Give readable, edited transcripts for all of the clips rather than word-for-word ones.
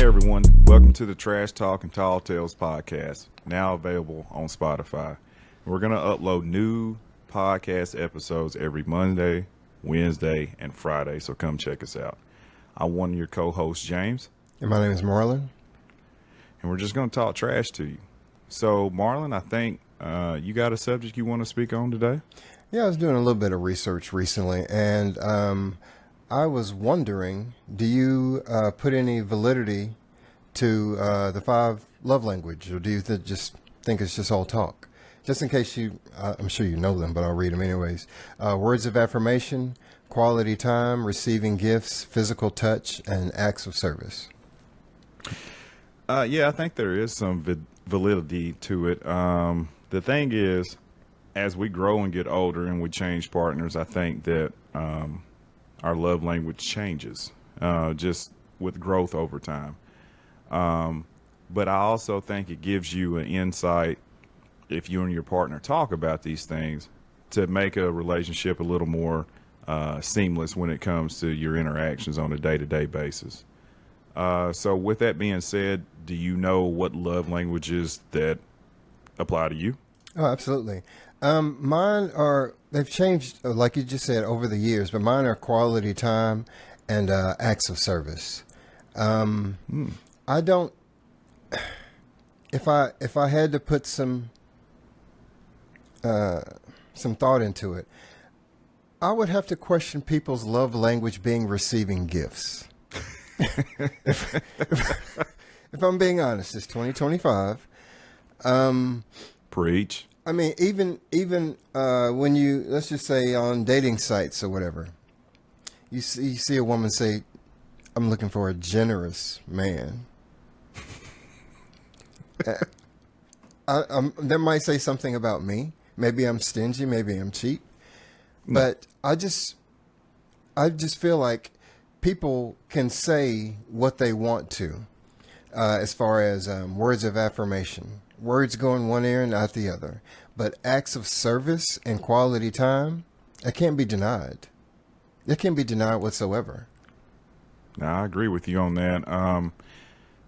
everyone, welcome to the Trash Talk and Tall Tales podcast, now available on Spotify. We're going to upload new podcast episodes every Monday, Wednesday, and Friday, so come check us out. I'm one of your co-hosts, James. And my name is Marlon. And we're just going to talk trash to you. So, Marlon, I think you got a subject you want to speak on today? Yeah, I was doing a little bit of research recently, and I was wondering, do you put any validity to the 5 love language, or do you just think it's just all talk? Just in case I'm sure you know them, but I'll read them anyways. Words of affirmation, quality time, receiving gifts, physical touch, and acts of service. Yeah, I think there is some validity to it. The thing is, as we grow and get older and we change partners, I think that our love language changes just with growth over time. But I also think it gives you an insight, if you and your partner talk about these things, to make a relationship a little more seamless when it comes to your interactions on a day-to-day basis. So with that being said, do you know what love languages that apply to you? Oh, absolutely. They've changed, like you just said, over the years, but mine are quality time and acts of service. I don't, if I had to put some thought into it, I would have to question people's love language being receiving gifts. if I'm being honest, it's 2025. Preach. I mean, even when you, let's just say on dating sites or whatever, you see a woman say, "I'm looking for a generous man." That might say something about me. Maybe I'm stingy. Maybe I'm cheap. But I just feel like people can say what they want to, as far as words of affirmation. Words go in one ear and out the other. But acts of service and quality time, it can't be denied. It can't be denied whatsoever. Now, I agree with you on that.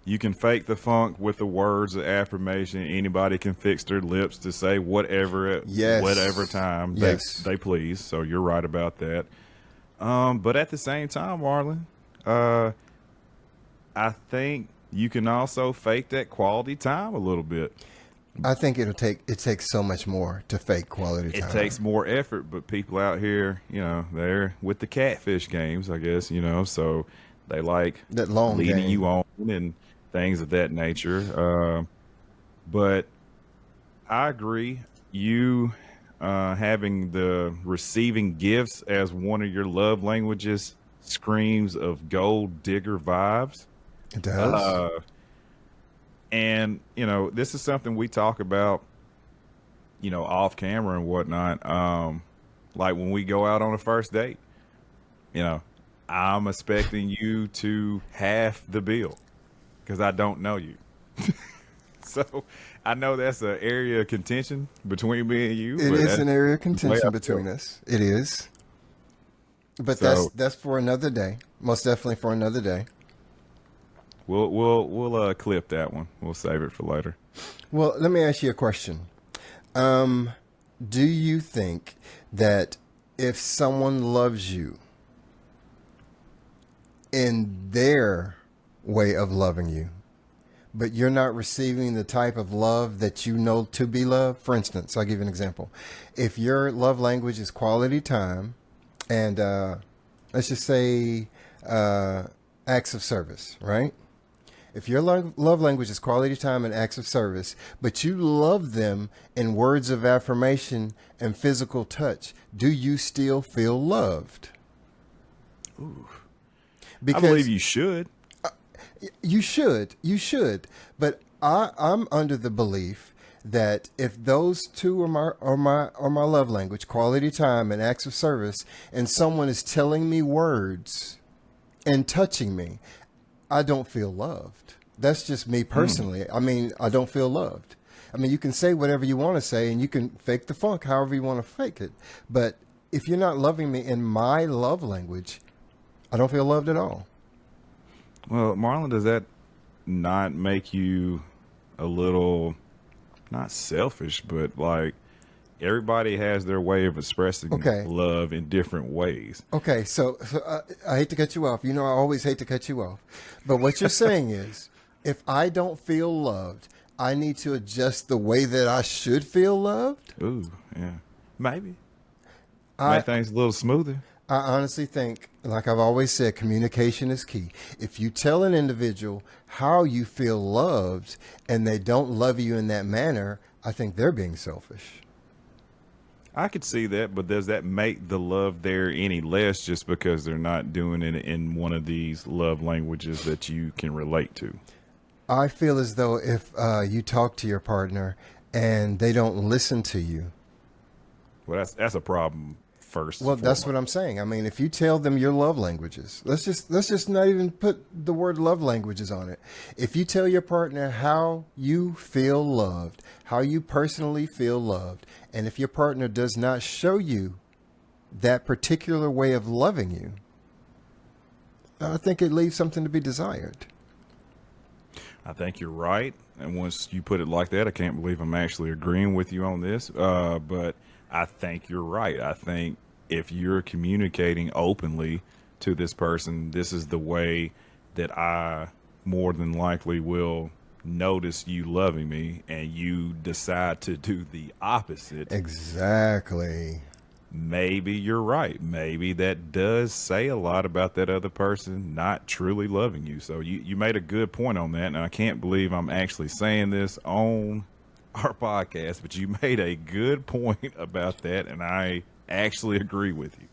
You can fake the funk with the words of affirmation. Anybody can fix their lips to say whatever time they please. So you're right about that. But at the same time, Marlon, I think you can also fake that quality time a little bit. I think it takes so much more to fake quality time. It takes more effort, but people out here, they're with the catfish games, I guess, so they like that long leading game. You on and things of that nature. But I agree. You having the receiving gifts as one of your love languages screams of gold digger vibes. It does. And, this is something we talk about, off camera and whatnot. Like when we go out on a first date, I'm expecting you to half the bill because I don't know you. So I know that's an area of contention between me and you. It is an area of contention between us. It is. But that's for another day. Most definitely for another day. We'll clip that one. We'll save it for later. Well, let me ask you a question. Do you think that if someone loves you in their way of loving you, but you're not receiving the type of love that you know to be love? For instance, I'll give you an example. If your love language is quality time and let's just say acts of service, right? If your love language is quality time and acts of service, but you love them in words of affirmation and physical touch, do you still feel loved? Ooh. Because I believe you should. You should. But I'm under the belief that if those two are my love language, quality time and acts of service, and someone is telling me words and touching me, I don't feel loved. That's just me personally. I mean, I don't feel loved. I mean, you can say whatever you want to say and you can fake the funk however you want to fake it. But if you're not loving me in my love language, I don't feel loved at all. Well, Marlon, does that not make you a little, not selfish, but like everybody has their way of expressing Okay. love in different ways. Okay. I hate to cut you off. You know, I always hate to cut you off. But what you're saying is if I don't feel loved, I need to adjust the way that I should feel loved. Ooh, yeah. Maybe. I, Make things a little smoother. I honestly think, like I've always said, communication is key. If you tell an individual how you feel loved and they don't love you in that manner, I think they're being selfish. I could see that, but does that make the love there any less just because they're not doing it in one of these love languages that you can relate to? I feel as though if you talk to your partner and they don't listen to you, Well, that's a problem first. well, and that's foremost. what I'm saying. I mean, if you tell them your love languages, let's just not even put the word love languages on it. If you tell your partner how you feel loved, how you personally feel loved, and if your partner does not show you that particular way of loving you, I think it leaves something to be desired. I think you're right. And once you put it like that, I can't believe I'm actually agreeing with you on this. But I think you're right. I think if you're communicating openly to this person, this is the way that I more than likely will notice you loving me, and you decide to do the opposite. Exactly. Maybe you're right. Maybe that does say a lot about that other person not truly loving you. So you made a good point on that. And I can't believe I'm actually saying this on our podcast, but you made a good point about that. And I actually agree with you.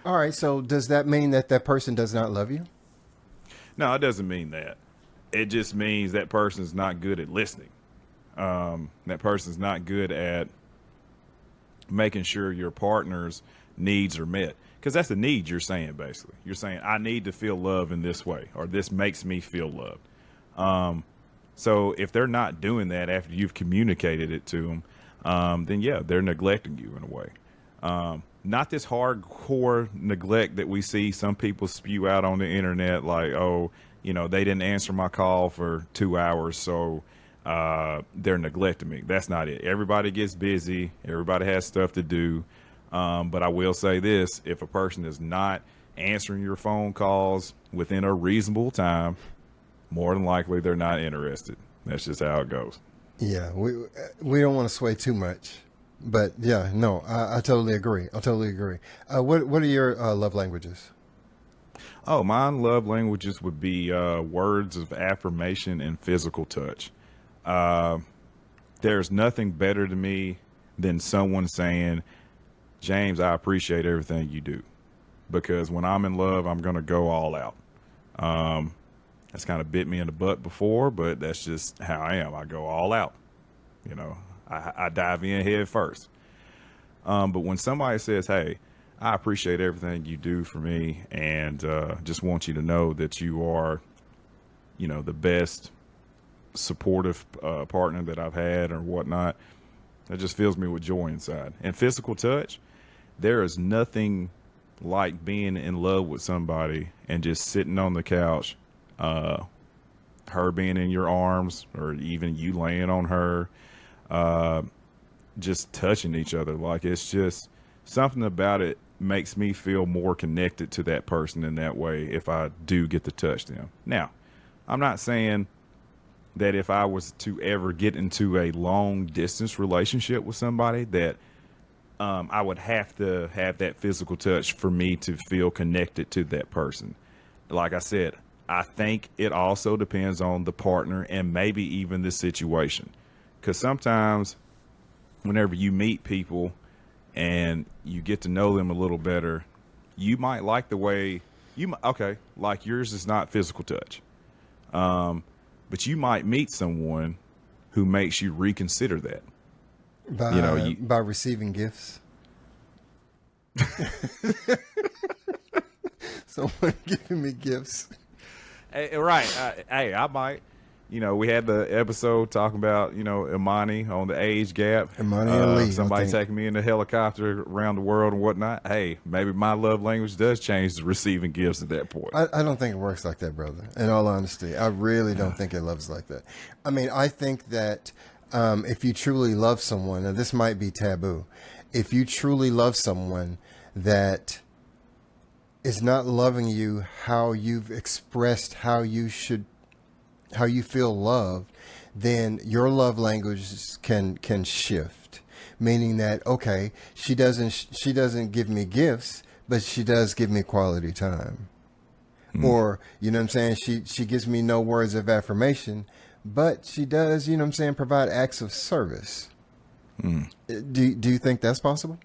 All right. So does that mean that that person does not love you? No, it doesn't mean that. It just means that person's not good at listening. That person's not good at making sure your partner's needs are met, because that's the need you're saying. Basically you're saying I need to feel love in this way, or this makes me feel loved. So if they're not doing that after you've communicated it to them, then yeah, they're neglecting you in a way. Not this hardcore neglect that we see some people spew out on the internet, like, oh, they didn't answer my call for 2 hours, so they're neglecting me. That's not it. Everybody gets busy. Everybody has stuff to do. But I will say this: if a person is not answering your phone calls within a reasonable time, more than likely they're not interested. That's just how it goes. Yeah, we don't want to sway too much, but yeah, no, I totally agree. I totally agree. What are your love languages? Oh, my love languages would be words of affirmation and physical touch. There's nothing better to me than someone saying, James, I appreciate everything you do, because when I'm in love, I'm going to go all out. That's kind of bit me in the butt before, but that's just how I am. I go all out. I dive in head first. But when somebody says, hey, I appreciate everything you do for me, and just want you to know that you are, the best supportive partner that I've had or whatnot, that just fills me with joy inside. And physical touch, there is nothing like being in love with somebody and just sitting on the couch, her being in your arms, or even you laying on her, just touching each other. Like, it's just something about it makes me feel more connected to that person in that way if I do get to touch them. Now, I'm not saying that if I was to ever get into a long distance relationship with somebody that I would have to have that physical touch for me to feel connected to that person. Like I said, I think it also depends on the partner and maybe even the situation. Because sometimes whenever you meet people and you get to know them a little better, you might like the way like yours is not physical touch. But you might meet someone who makes you reconsider that. By receiving gifts. Someone giving me gifts. Right. Hey, I might. we had the episode talking about, Imani on the age gap. Imani and Lee, I Somebody think. taking me in the helicopter around the world and whatnot. Hey, maybe my love language does change to receiving gifts at that point. I don't think it works like that, brother. In all honesty, I really don't think it loves like that. I mean, I think that if you truly love someone, and this might be taboo, if you truly love someone that is not loving you how you've expressed how you feel loved, then your love languages can shift. Meaning that, okay, she doesn't give me gifts, but she does give me quality time. Or, you know what I'm saying, she gives me no words of affirmation, but she does, you know what I'm saying, provide acts of service. Do you think that's possible?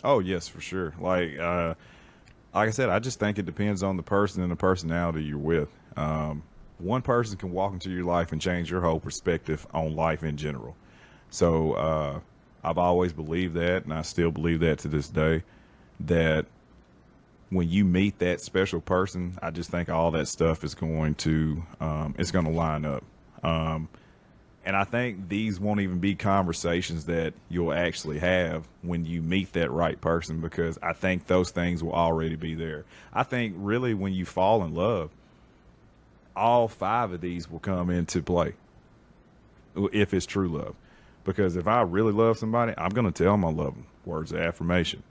Oh, yes, for sure. Like I said, I just think it depends on the person and the personality you're with. One person can walk into your life and change your whole perspective on life in general. So I've always believed that, and I still believe that to this day, that when you meet that special person, I just think all that stuff is going to line up. And I think these won't even be conversations that you'll actually have when you meet that right person, because I think those things will already be there. I think really when you fall in love, all 5 of these will come into play if it's true love. Because if I really love somebody, I'm going to tell them I love them. Words of affirmation.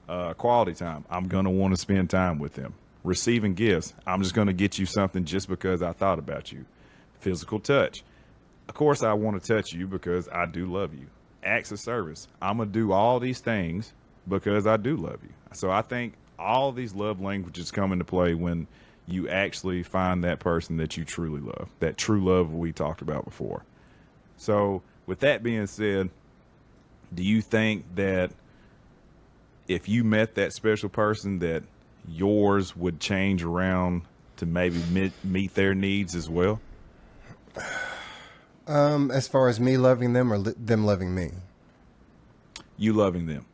Quality time. I'm going to want to spend time with them. Receiving gifts. I'm just going to get you something just because I thought about you. Physical touch. Of course, I want to touch you because I do love you. Acts of service. I'm going to do all these things because I do love you. So I think all these love languages come into play when you actually find that person that you truly love. That true love we talked about before. So with that being said, do you think that if you met that special person that yours would change around to maybe meet their needs as well? As far as me loving them or them loving me? You loving them.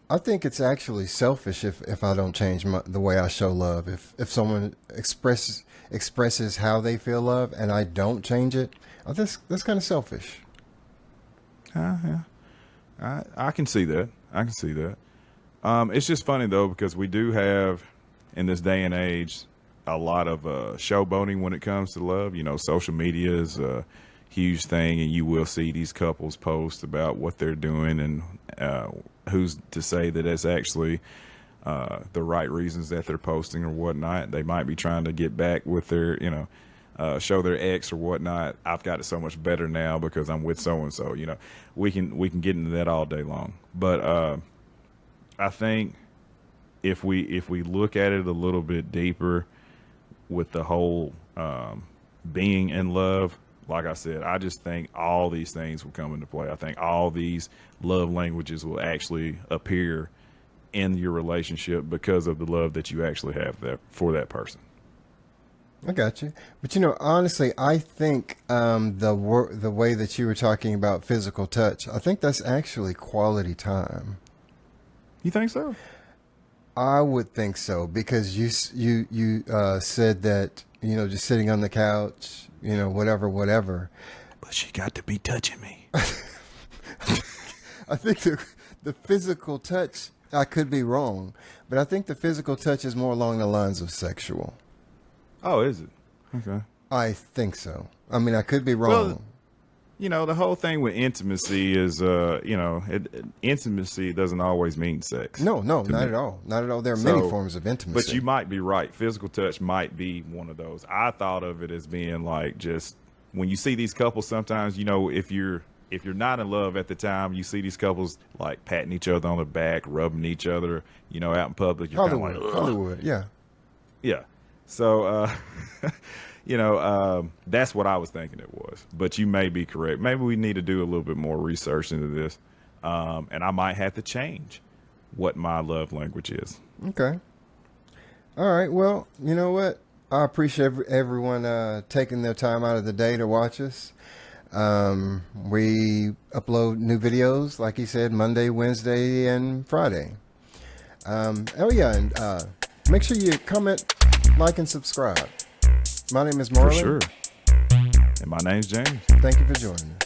I think it's actually selfish if I don't change the way I show love. If someone expresses how they feel love and I don't change it, that's kind of selfish. Yeah. I can see that. I can see that. It's just funny though, because we do have in this day and age a lot of showboating when it comes to love. Social media is a huge thing, and you will see these couples post about what they're doing, and who's to say that it's actually the right reasons that they're posting or whatnot. They might be trying to get back with their, show their ex or whatnot. I've got it so much better now because I'm with so and so. We can get into that all day long. But I think if we look at it a little bit deeper with the whole being in love, like I said, I just think all these things will come into play. I think all these love languages will actually appear in your relationship because of the love that you actually have there for that person. I got you. But honestly, I think the way that you were talking about physical touch, I think that's actually quality time. You think so? I would think so, because you said that, just sitting on the couch, whatever. But she got to be touching me. I think the physical touch, I could be wrong, but I think the physical touch is more along the lines of sexual. Oh, is it? Okay. I think so. I mean, I could be wrong. Well, the whole thing with intimacy is, intimacy doesn't always mean sex. No, not at all. Not at all. There are many forms of intimacy. But you might be right. Physical touch might be one of those. I thought of it as being like, just when you see these couples sometimes, if you're not in love at the time, you see these couples like patting each other on the back, rubbing each other, out in public. You're kind of like, Hollywood, yeah. Yeah. So, that's what I was thinking it was. But you may be correct. Maybe we need to do a little bit more research into this. And I might have to change what my love language is. Okay. All right. Well, you know what? I appreciate everyone taking their time out of the day to watch us. We upload new videos, like he said, Monday, Wednesday, and Friday. And make sure you comment, like, and subscribe. My name is Marlon. For sure. And my name's James. Thank you for joining us.